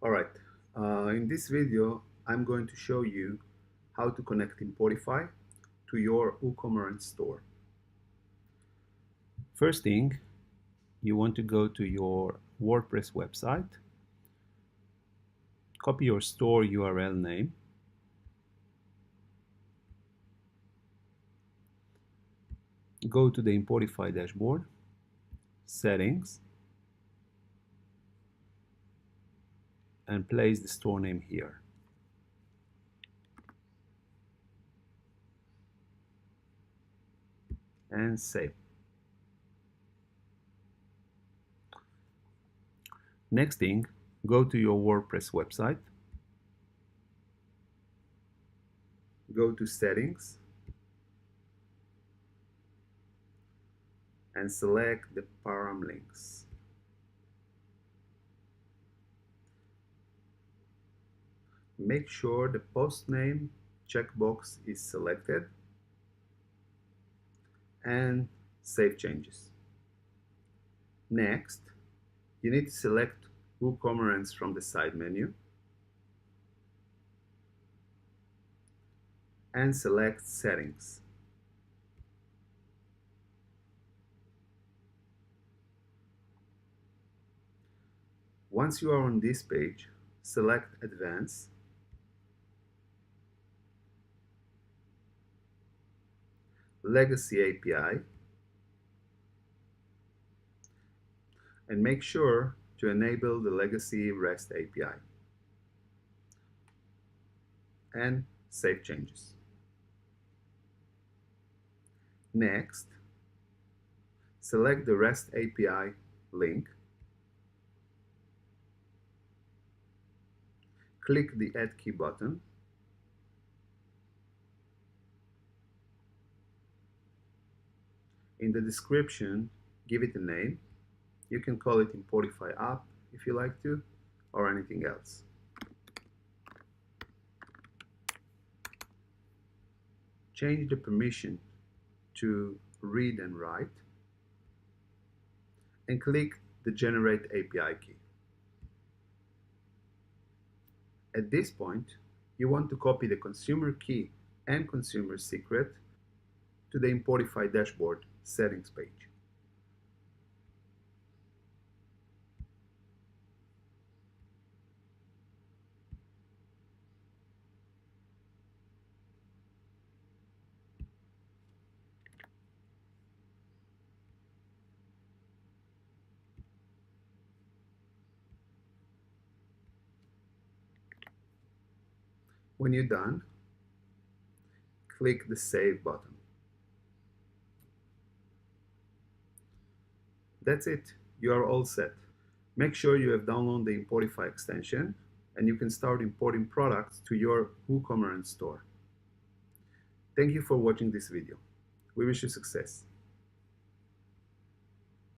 Alright, in this video I'm going to show you how to connect Importify to your WooCommerce store. First thing, you want to go to your WordPress website, copy your store URL name, go to the Importify dashboard, settings, and place the store name here. And save. Next thing, go to your WordPress website, go to settings, and select the param links. Make sure the post name checkbox is selected and save changes. Next, you need to select WooCommerce from the side menu and select settings. Once you are on this page, select Advanced, Legacy API, and make sure to enable the Legacy REST API and save changes. Next, select the REST API link, click the Add Key button, in the description give it a name. You can call it Importify app if you like to, or anything else. Change the permission to read and write, and click the Generate API key. At this point, you want to copy the consumer key and consumer secret to the Importify dashboard settings page. When you're done, click the Save button. That's it, you are all set. Make sure you have downloaded the Importify extension and you can start importing products to your WooCommerce store. Thank you for watching this video. We wish you success.